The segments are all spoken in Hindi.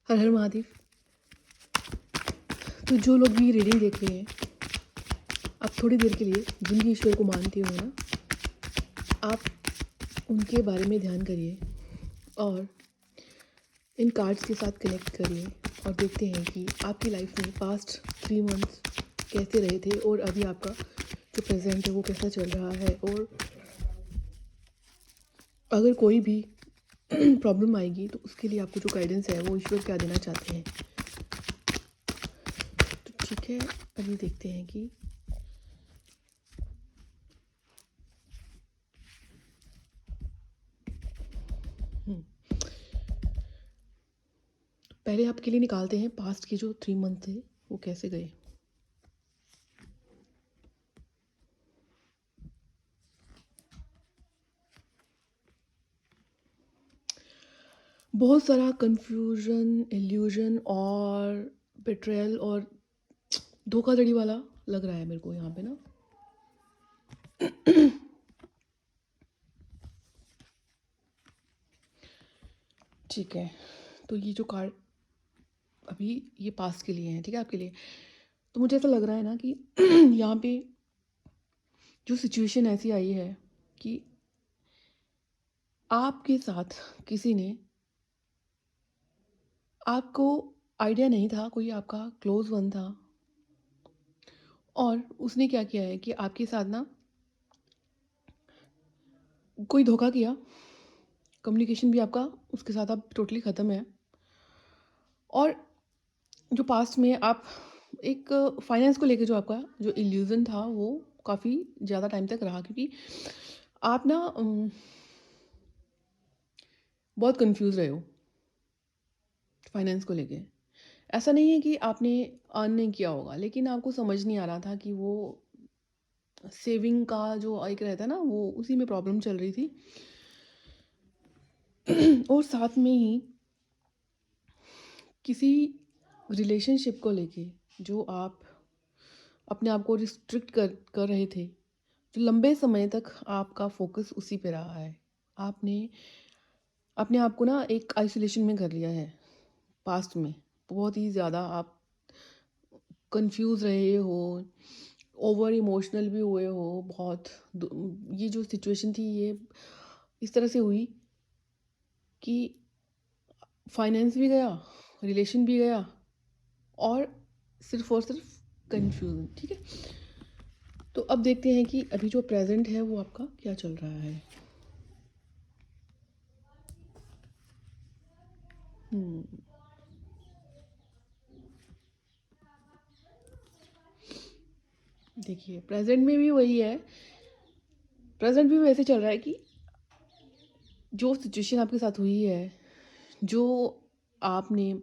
हर हर महादेव। तो जो लोग भी रीडिंग देख रहे हैं, आप थोड़ी देर के लिए जिन भी ईश्वर को मानते हो ना, आप उनके बारे में ध्यान करिए और इन कार्ड्स के साथ कनेक्ट करिए और देखते हैं कि आपकी लाइफ में पास्ट 3 मंथ्स कैसे रहे थे और अभी आपका जो प्रेजेंट है वो कैसा चल रहा है, और अगर कोई भी प्रॉब्लम आएगी तो उसके लिए आपको जो गाइडेंस है वो ईश्वर क्या देना चाहते हैं। तो ठीक है, अभी देखते हैं कि पहले आपके लिए निकालते हैं पास्ट के जो 3 मंथ थे वो कैसे गए। बहुत सारा कंफ्यूजन, इल्यूजन और बिट्रेयल और धोखाधड़ी वाला लग रहा है मेरे को यहाँ पे ना। ठीक है, तो ये जो कार्ड अभी ये पास्ट के लिए हैं, ठीक है, आपके लिए। तो मुझे ऐसा लग रहा है ना कि यहाँ पे जो सिचुएशन ऐसी आई है कि आपके साथ किसी ने, आपको आइडिया नहीं था, कोई आपका क्लोज वन था और उसने क्या किया है कि आपके साथ ना कोई धोखा किया। कम्युनिकेशन भी आपका उसके साथ अब टोटली ख़त्म है। और जो पास्ट में आप एक फाइनेंस को लेके जो आपका जो इल्यूज़न था वो काफ़ी ज़्यादा टाइम तक रहा, क्योंकि आप ना बहुत कंफ्यूज रहे हो फाइनेंस को लेके। ऐसा नहीं है कि आपने अर्न नहीं किया होगा, लेकिन आपको समझ नहीं आ रहा था कि वो सेविंग का जो एक रहता है ना, वो उसी में प्रॉब्लम चल रही थी। और साथ में ही किसी रिलेशनशिप को लेके जो आप अपने आप को रिस्ट्रिक्ट कर कर रहे थे, जो लंबे समय तक आपका फोकस उसी पे रहा है। आपने अपने आप को ना एक आइसोलेशन में कर लिया है पास्ट में। बहुत ही ज़्यादा आप कंफ्यूज रहे हो, ओवर इमोशनल भी हुए हो बहुत। ये जो सिचुएशन थी ये इस तरह से हुई कि फाइनेंस भी गया, रिलेशन भी गया और सिर्फ कंफ्यूजन। ठीक है, तो अब देखते हैं कि अभी जो प्रेजेंट है वो आपका क्या चल रहा है। देखिए, प्रेजेंट में भी वही है। प्रेजेंट भी वैसे चल रहा है कि जो सिचुएशन आपके साथ हुई है, जो आपने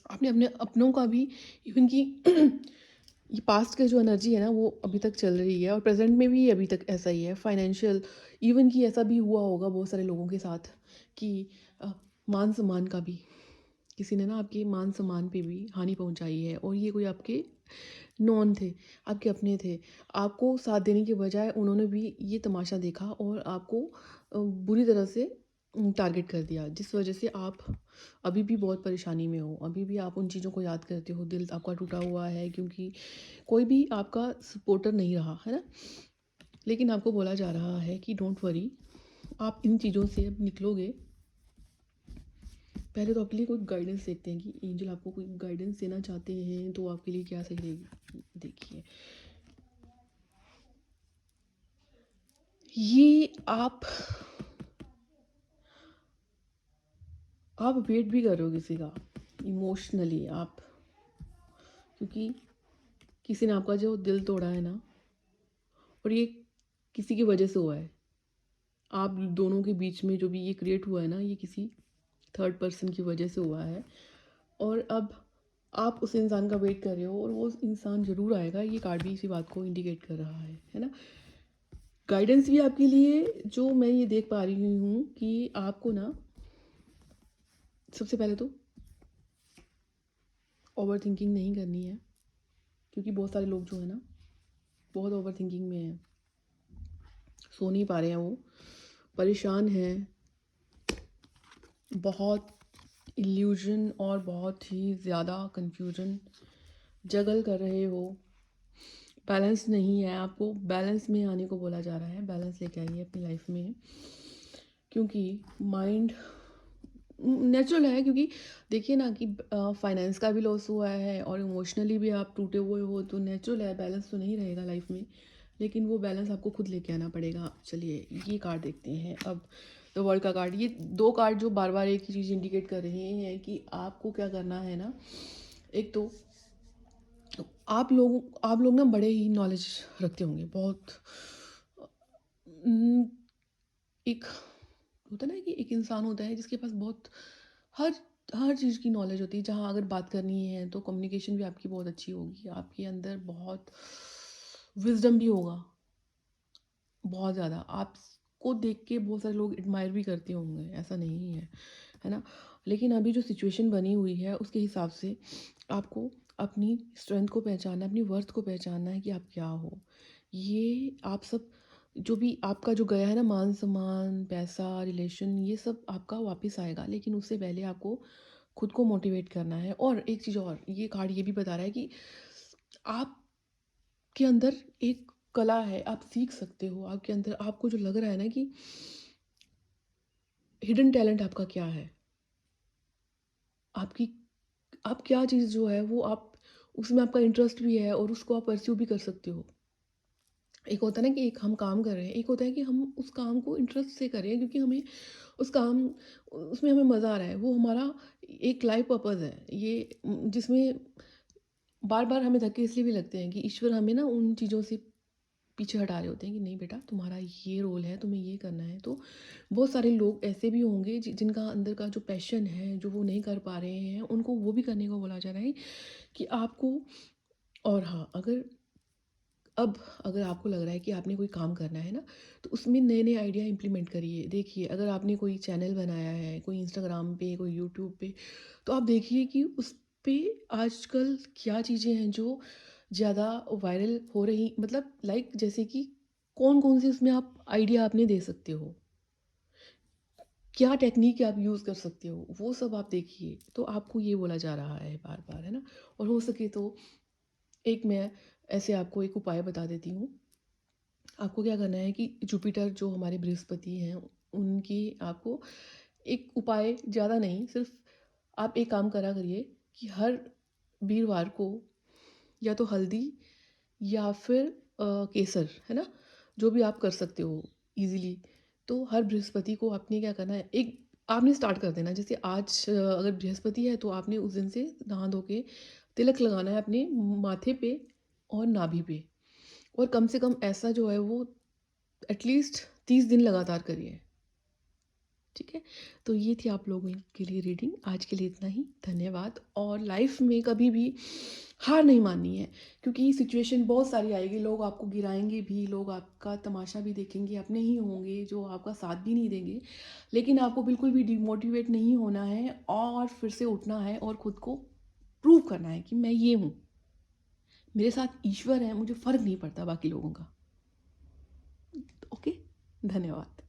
आपने अपने अपनों का भी, इवन कि ये पास्ट का जो एनर्जी है ना वो अभी तक चल रही है और प्रेजेंट में भी अभी तक ऐसा ही है। फाइनेंशियल, इवन कि ऐसा भी हुआ होगा बहुत सारे लोगों के साथ कि मान सम्मान का भी, किसी ने ना आपके मान सम्मान पे भी हानि पहुंचाई है। और ये कोई आपके नॉन थे, आपके अपने थे। आपको साथ देने के बजाय उन्होंने भी ये तमाशा देखा और आपको बुरी तरह से टारगेट कर दिया, जिस वजह से आप अभी भी बहुत परेशानी में हो। अभी भी आप उन चीज़ों को याद करते हो, दिल आपका टूटा हुआ है, क्योंकि कोई भी आपका सपोर्टर नहीं रहा है ना। लेकिन आपको बोला जा रहा है कि डोंट वरी, आप इन चीज़ों से अब निकलोगे। पहले तो आपके लिए कोई गाइडेंस देखते हैं कि एंजल आपको कोई गाइडेंस देना चाहते हैं तो आपके लिए क्या सही रहेगी। देखिए, ये आप वेट भी कर रहे हो किसी का इमोशनली आप, क्योंकि किसी ने आपका जो दिल तोड़ा है ना, और ये किसी की वजह से हुआ है। आप दोनों के बीच में जो भी ये क्रिएट हुआ है ना, ये किसी थर्ड पर्सन की वजह से हुआ है। और अब आप उस इंसान का वेट कर रहे हो और वो इंसान ज़रूर आएगा। ये कार्ड भी इसी बात को इंडिकेट कर रहा है ना। गाइडेंस भी आपके लिए जो मैं ये देख पा रही हूँ कि आपको ना सबसे पहले तो ओवर थिंकिंग नहीं करनी है, क्योंकि बहुत सारे लोग जो है ना बहुत ओवर थिंकिंग में हैं, सो नहीं पा रहे हैं, वो परेशान हैं बहुत। इल्यूजन और बहुत ही ज़्यादा कन्फ्यूजन जगल कर रहे हो। बैलेंस नहीं है, आपको बैलेंस में आने को बोला जा रहा है, बैलेंस लेके आइए अपनी लाइफ में। क्योंकि माइंड नेचुरल है, क्योंकि देखिए ना कि फाइनेंस का भी लॉस हुआ है और इमोशनली भी आप टूटे हुए हो, तो नेचुरल है, बैलेंस तो नहीं रहेगा लाइफ में। लेकिन वो बैलेंस आपको खुद लेके आना पड़ेगा। चलिए ये कार्ड देखते हैं अब, द वर्ल्ड का कार्ड। ये दो कार्ड जो बार बार एक ही चीज़ इंडिकेट कर रहे हैं कि आपको क्या करना है ना। एक तो आप लोग ना बड़े ही नॉलेज रखते होंगे बहुत। उम, एक होता है ना कि एक इंसान होता है जिसके पास बहुत हर हर चीज़ की नॉलेज होती है। जहाँ अगर बात करनी है तो कम्युनिकेशन भी आपकी बहुत अच्छी होगी, आपके अंदर बहुत विजडम भी होगा, बहुत ज़्यादा। आपको देख के बहुत सारे लोग एडमायर भी करते होंगे, ऐसा नहीं है, है ना? लेकिन अभी जो सिचुएशन बनी हुई है उसके हिसाब से आपको अपनी स्ट्रेंथ को पहचानना, अपनी वर्थ को पहचानना है कि आप क्या हो। ये आप सब जो भी आपका जो गया है ना, मान-सम्मान, पैसा, रिलेशन, ये सब आपका वापस आएगा। लेकिन उससे पहले आपको खुद को मोटिवेट करना है। और एक चीज़ और, ये कार्ड ये भी बता रहा है कि आपके अंदर एक कला है, आप सीख सकते हो। आपके अंदर आपको जो लग रहा है ना कि हिडन टैलेंट आपका क्या है, आपकी आप क्या चीज़ जो है वो आप उसमें आपका इंटरेस्ट भी है और उसको आप परस्यू भी कर सकते हो। एक होता है ना कि एक हम काम कर रहे हैं, एक होता है कि हम उस काम को इंटरेस्ट से कर रहे हैं क्योंकि हमें उस काम उसमें हमें मज़ा आ रहा है। वो हमारा एक लाइफ पर्पस है। ये जिसमें बार-बार हमें धक्के इसलिए भी लगते हैं कि ईश्वर हमें ना उन चीज़ों से पीछे हटा रहे होते हैं कि नहीं बेटा, तुम्हारा ये रोल है, तुम्हें ये करना है। तो बहुत सारे लोग ऐसे भी होंगे जिनका अंदर का जो पैशन है, जो वो नहीं कर पा रहे हैं, उनको वो भी करने को बोला जा रहा है कि आपको। और हाँ, अगर आपको लग रहा है कि आपने कोई काम करना है ना, तो उसमें नए-नए आइडिया इम्प्लीमेंट करिए। देखिए, अगर आपने कोई चैनल बनाया है, कोई इंस्टाग्राम पे, कोई यूट्यूब पे, तो आप देखिए कि उस पे आजकल क्या चीज़ें हैं जो ज़्यादा वायरल हो रही, मतलब लाइक जैसे कि कौन-कौन से उसमें आप आइडिया आपने दे सकते हो, क्या टेक्नीक आप यूज़ कर सकते हो, वो सब आप देखिए। तो आपको ये बोला जा रहा है बार-बार, है ना? और हो सके तो एक मैं ऐसे आपको एक उपाय बता देती हूँ। आपको क्या करना है कि जुपिटर जो हमारे बृहस्पति हैं, उनकी आपको एक उपाय, ज़्यादा नहीं, सिर्फ आप एक काम करा करिए कि हर वीरवार को या तो हल्दी या फिर केसर, है ना? जो भी आप कर सकते हो ईज़िली। तो हर बृहस्पति को आपने क्या करना है, एक आपने स्टार्ट कर देना। जैसे आज अगर बृहस्पति है तो आपने उस दिन से नहा धो के तिलक लगाना है अपने माथे पे और नाभि पे। और कम से कम ऐसा जो है वो एटलीस्ट 30 दिन लगातार करिए, ठीक है? तो ये थी आप लोगों के लिए रीडिंग। आज के लिए इतना ही, धन्यवाद। और लाइफ में कभी भी हार नहीं माननी है, क्योंकि सिचुएशन बहुत सारी आएगी, लोग आपको गिराएँगे भी, लोग आपका तमाशा भी देखेंगे, अपने ही होंगे जो आपका साथ भी नहीं देंगे। लेकिन आपको बिल्कुल भी डिमोटिवेट नहीं होना है और फिर से उठना है और खुद को प्रूव करना है कि मैं ये हूँ, मेरे साथ ईश्वर है, मुझे फ़र्क नहीं पड़ता बाकी लोगों का। ओके, धन्यवाद।